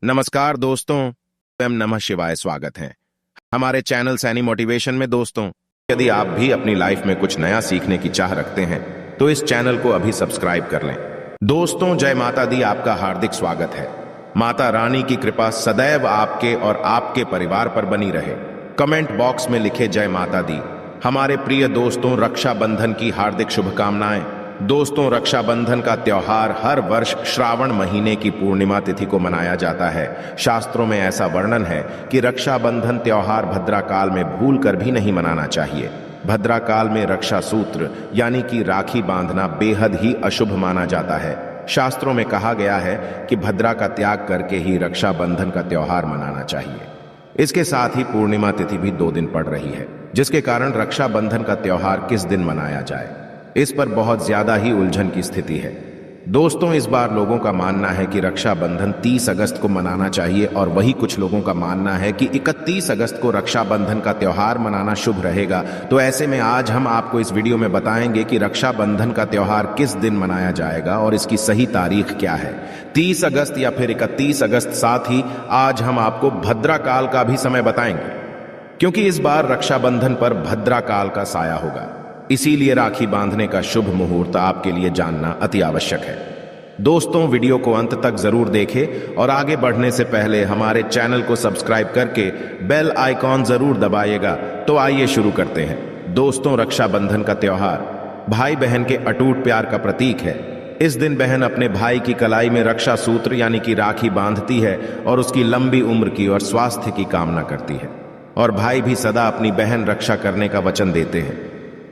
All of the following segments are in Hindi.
नमस्कार दोस्तों, एम नमः शिवाय। स्वागत है हमारे चैनल सैनी मोटिवेशन में। दोस्तों, यदि आप भी अपनी लाइफ में कुछ नया सीखने की चाह रखते हैं तो इस चैनल को अभी सब्सक्राइब कर लें। दोस्तों, जय माता दी, आपका हार्दिक स्वागत है। माता रानी की कृपा सदैव आपके और आपके परिवार पर बनी रहे। कमेंट बॉक्स में लिखे जय माता दी। हमारे प्रिय दोस्तों, रक्षाबंधन की हार्दिक शुभकामनाएं। दोस्तों, रक्षाबंधन का त्योहार हर वर्ष श्रावण महीने की पूर्णिमा तिथि को मनाया जाता है। शास्त्रों में ऐसा वर्णन है कि रक्षाबंधन त्योहार भद्रा काल में भूल कर भी नहीं मनाना चाहिए। भद्रा काल में रक्षा सूत्र यानी कि राखी बांधना बेहद ही अशुभ माना जाता है। शास्त्रों में कहा गया है कि भद्रा का त्याग करके ही रक्षाबंधन का त्योहार मनाना चाहिए। इसके साथ ही पूर्णिमा तिथि भी 2 दिन पड़ रही है, जिसके कारण रक्षाबंधन का त्योहार किस दिन मनाया जाए, इस पर बहुत ज्यादा ही उलझन की स्थिति है। दोस्तों, इस बार लोगों का मानना है कि रक्षाबंधन 30 अगस्त को मनाना चाहिए और वही कुछ लोगों का मानना है कि 31 अगस्त को रक्षाबंधन का त्योहार मनाना शुभ रहेगा। तो ऐसे में आज हम आपको इस वीडियो में बताएंगे कि रक्षाबंधन का त्योहार किस दिन मनाया जाएगा और इसकी सही तारीख क्या है, 30 अगस्त या फिर 31 अगस्त। साथ ही आज हम आपको भद्रा काल का भी समय बताएंगे, क्योंकि इस बार रक्षाबंधन पर भद्रा काल का साया होगा। इसीलिए राखी बांधने का शुभ मुहूर्त आपके लिए जानना अति आवश्यक है। दोस्तों, वीडियो को अंत तक जरूर देखें और आगे बढ़ने से पहले हमारे चैनल को सब्सक्राइब करके बेल आइकॉन जरूर दबाइएगा। तो आइए शुरू करते हैं। दोस्तों, रक्षाबंधन का त्योहार भाई बहन के अटूट प्यार का प्रतीक है। इस दिन बहन अपने भाई की कलाई में रक्षा सूत्र यानी कि राखी बांधती है और उसकी लंबी उम्र की और स्वास्थ्य की कामना करती है, और भाई भी सदा अपनी बहन रक्षा करने का वचन देते हैं।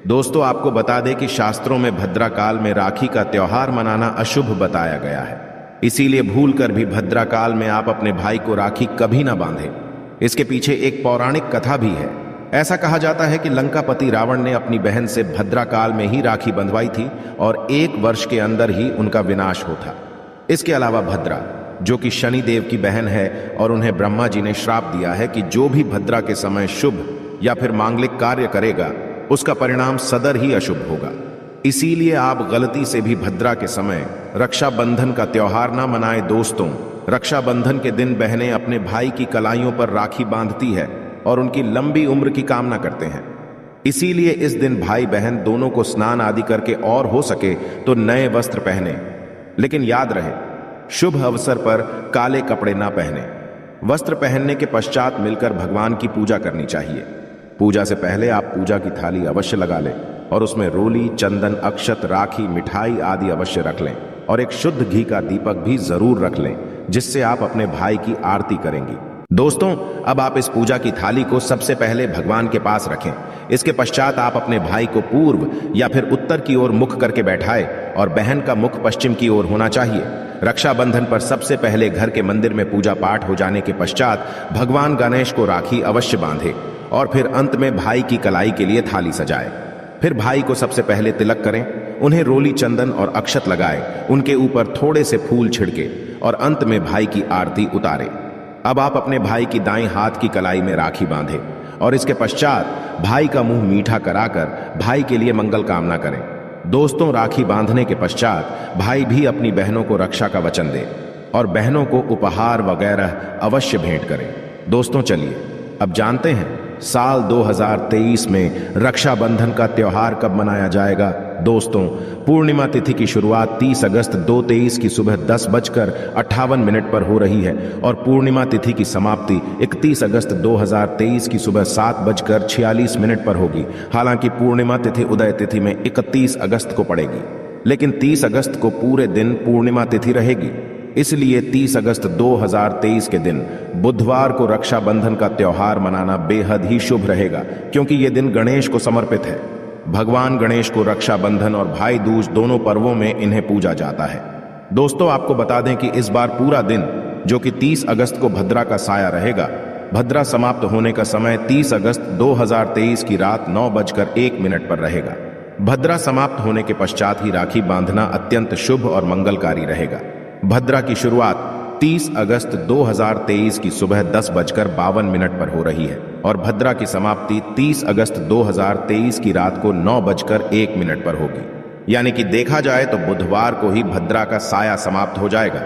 दोस्तों, आपको बता दें कि शास्त्रों में भद्रा काल में राखी का त्योहार मनाना अशुभ बताया गया है। इसीलिए भूलकर भी भद्रा काल में आप अपने भाई को राखी कभी ना बांधें। इसके पीछे एक पौराणिक कथा भी है। ऐसा कहा जाता है कि लंकापति रावण ने अपनी बहन से भद्रा काल में ही राखी बंधवाई थी और 1 वर्ष के अंदर ही उनका विनाश होता। इसके अलावा भद्रा, जो कि शनि देव की बहन है, और उन्हें ब्रह्मा जी ने श्राप दिया है कि जो भी भद्रा के समय शुभ या फिर मांगलिक कार्य करेगा उसका परिणाम सदर ही अशुभ होगा। इसीलिए आप गलती से भी भद्रा के समय रक्षाबंधन का त्योहार ना मनाएं। दोस्तों, रक्षाबंधन के दिन बहनें अपने भाई की कलाइयों पर राखी बांधती है और उनकी लंबी उम्र की कामना करते हैं। इसीलिए इस दिन भाई बहन दोनों को स्नान आदि करके और हो सके तो नए वस्त्र पहने, लेकिन याद रहे शुभ अवसर पर काले कपड़े ना पहने। वस्त्र पहनने के पश्चात मिलकर भगवान की पूजा करनी चाहिए। पूजा से पहले आप पूजा की थाली अवश्य लगा लें और उसमें रोली, चंदन, अक्षत, राखी, मिठाई आदि अवश्य रख लें और एक शुद्ध घी का दीपक भी जरूर रख लें, जिससे आप अपने भाई की आरती करेंगी। दोस्तों, अब आप इस पूजा की थाली को सबसे पहले भगवान के पास रखें। इसके पश्चात आप अपने भाई को पूर्व या फिर उत्तर की ओर मुख करके बैठाएं और बहन का मुख पश्चिम की ओर होना चाहिए। रक्षाबंधन पर सबसे पहले घर के मंदिर में पूजा पाठ हो जाने के पश्चात भगवान गणेश को राखी अवश्य बांधे और फिर अंत में भाई की कलाई के लिए थाली सजाए। फिर भाई को सबसे पहले तिलक करें, उन्हें रोली, चंदन और अक्षत लगाए, उनके ऊपर थोड़े से फूल छिड़के और अंत में भाई की आरती उतारे। अब आप अपने भाई की दाईं हाथ की कलाई में राखी बांधें और इसके पश्चात भाई का मुंह मीठा कराकर भाई के लिए मंगल कामना करें। दोस्तों, राखी बांधने के पश्चात भाई भी अपनी बहनों को रक्षा का वचन दे और बहनों को उपहार वगैरह अवश्य भेंट करें। दोस्तों, चलिए अब जानते हैं साल 2023 में रक्षाबंधन का त्योहार कब मनाया जाएगा। दोस्तों, पूर्णिमा तिथि की शुरुआत 30 अगस्त 2023 की सुबह 10:58 पर हो रही है और पूर्णिमा तिथि की समाप्ति 31 अगस्त 2023 की सुबह 7:46 पर होगी। हालांकि पूर्णिमा तिथि उदय तिथि में 31 अगस्त को पड़ेगी, लेकिन 30 अगस्त को पूरे दिन पूर्णिमा तिथि रहेगी। इसलिए 30 अगस्त 2023 के दिन बुधवार को रक्षाबंधन का त्योहार मनाना बेहद ही शुभ रहेगा, क्योंकि ये दिन गणेश को समर्पित है। भगवान गणेश को रक्षाबंधन और भाई दूज दोनों पर्वों में इन्हें पूजा जाता है। दोस्तों, आपको बता दें कि इस बार पूरा दिन, जो कि 30 अगस्त को भद्रा का साया रहेगा, भद्रा समाप्त होने का समय 30 अगस्त 2023 की रात 9:01 पर रहेगा। भद्रा समाप्त होने के पश्चात ही राखी बांधना अत्यंत शुभ और मंगलकारी रहेगा। भद्रा की शुरुआत 30 अगस्त 2023 की सुबह 10:52 पर हो रही है और भद्रा की समाप्ति 30 अगस्त 2023 की रात को 9:01 पर होगी। यानी कि देखा जाए तो बुधवार को ही भद्रा का साया समाप्त हो जाएगा।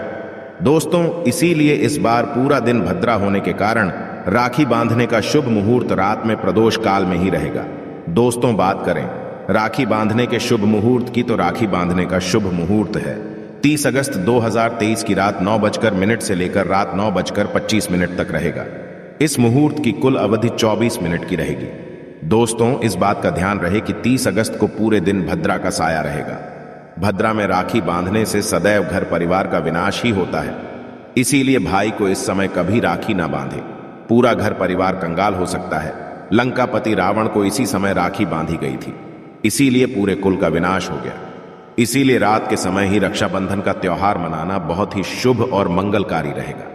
दोस्तों, इसीलिए इस बार पूरा दिन भद्रा होने के कारण राखी बांधने का शुभ मुहूर्त रात में प्रदोष काल में ही रहेगा। दोस्तों, बात करें राखी बांधने के शुभ मुहूर्त की, तो राखी बांधने का शुभ मुहूर्त है 30 अगस्त 2023 की रात 9:00 से लेकर रात 9:25 तक रहेगा। इस मुहूर्त की कुल अवधि 24 मिनट की रहेगी। दोस्तों, इस बात का ध्यान रहे कि 30 अगस्त को पूरे दिन भद्रा का साया रहेगा। भद्रा में राखी बांधने से सदैव घर परिवार का विनाश ही होता है। इसीलिए भाई को इस समय कभी राखी ना बांधे, पूरा घर परिवार कंगाल हो सकता है। लंकापति रावण को इसी समय राखी बांधी गई थी, इसीलिए पूरे कुल का विनाश हो गया। इसीलिए रात के समय ही रक्षाबंधन का त्योहार मनाना बहुत ही शुभ और मंगलकारी रहेगा।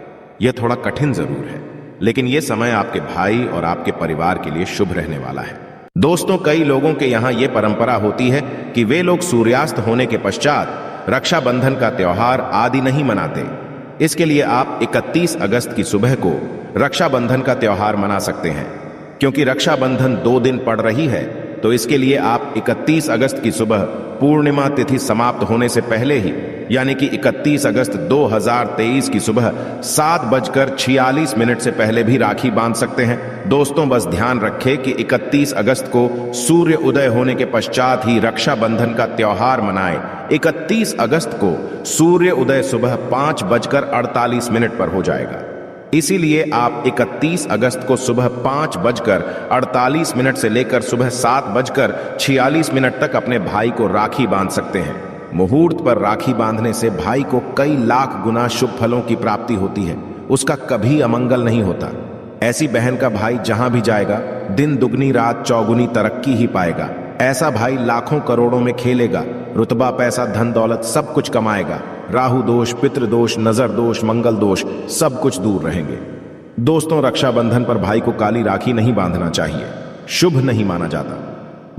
यह थोड़ा कठिन जरूर है, लेकिन यह समय आपके भाई और आपके परिवार के लिए शुभ रहने वाला है। दोस्तों, कई लोगों के यहाँ यह परंपरा होती है कि वे लोग सूर्यास्त होने के पश्चात रक्षाबंधन का त्योहार आदि नहीं मनाते। इसके लिए आप 31 अगस्त की सुबह को रक्षाबंधन का त्योहार मना सकते हैं। क्योंकि रक्षाबंधन 2 दिन पड़ रही है, तो इसके लिए आप 31 अगस्त की सुबह पूर्णिमा तिथि समाप्त होने से पहले ही, यानी कि 31 अगस्त 2023 की सुबह 7:46 से पहले भी राखी बांध सकते हैं। दोस्तों, बस ध्यान रखें कि 31 अगस्त को सूर्य उदय होने के पश्चात ही रक्षाबंधन का त्योहार मनाएं। 31 अगस्त को सूर्य उदय सुबह 5:48 पर हो जाएगा। इसीलिए आप 31 अगस्त को सुबह 5:48 से लेकर सुबह 7:46 तक अपने भाई को राखी बांध सकते हैं। मुहूर्त पर राखी बांधने से भाई को कई लाख गुना शुभ फलों की प्राप्ति होती है, उसका कभी अमंगल नहीं होता। ऐसी बहन का भाई जहां भी जाएगा, दिन दुगनी रात चौगुनी तरक्की ही पाएगा। ऐसा भाई लाखों करोड़ों में खेलेगा, रुतबा पैसा धन दौलत सब कुछ कमाएगा। राहु दोष, पितृ दोष, नजर दोष, मंगल दोष सब कुछ दूर रहेंगे। दोस्तों, रक्षाबंधन पर भाई को काली राखी नहीं बांधना चाहिए, शुभ नहीं माना जाता।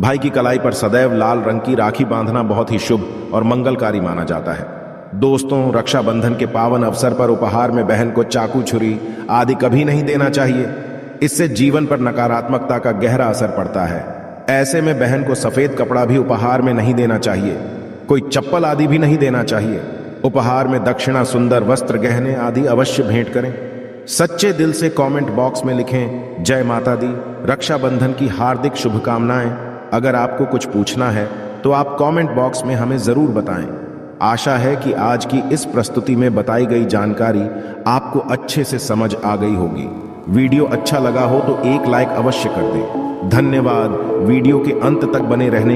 भाई की कलाई पर सदैव लाल रंग की राखी बांधना बहुत ही शुभ और मंगलकारी माना जाता है। दोस्तों, रक्षाबंधन के पावन अवसर पर उपहार में बहन को चाकू, छुरी आदि कभी नहीं देना चाहिए। इससे जीवन पर नकारात्मकता का गहरा असर पड़ता है। ऐसे में बहन को सफेद कपड़ा भी उपहार में नहीं देना चाहिए, कोई चप्पल आदि भी नहीं देना चाहिए। उपहार में दक्षिणा, सुंदर वस्त्र, गहने आदि अवश्य भेंट करें। सच्चे दिल से कमेंट बॉक्स में लिखें जय माता दी, रक्षाबंधन की हार्दिक शुभकामनाएं। अगर आपको कुछ पूछना है तो आप कमेंट बॉक्स में हमें जरूर बताएं। आशा है कि आज की इस प्रस्तुति में बताई गई जानकारी आपको अच्छे से समझ आ गई होगी। वीडियो अच्छा लगा हो तो एक लाइक अवश्य कर दें। धन्यवाद वीडियो के अंत तक बने रहने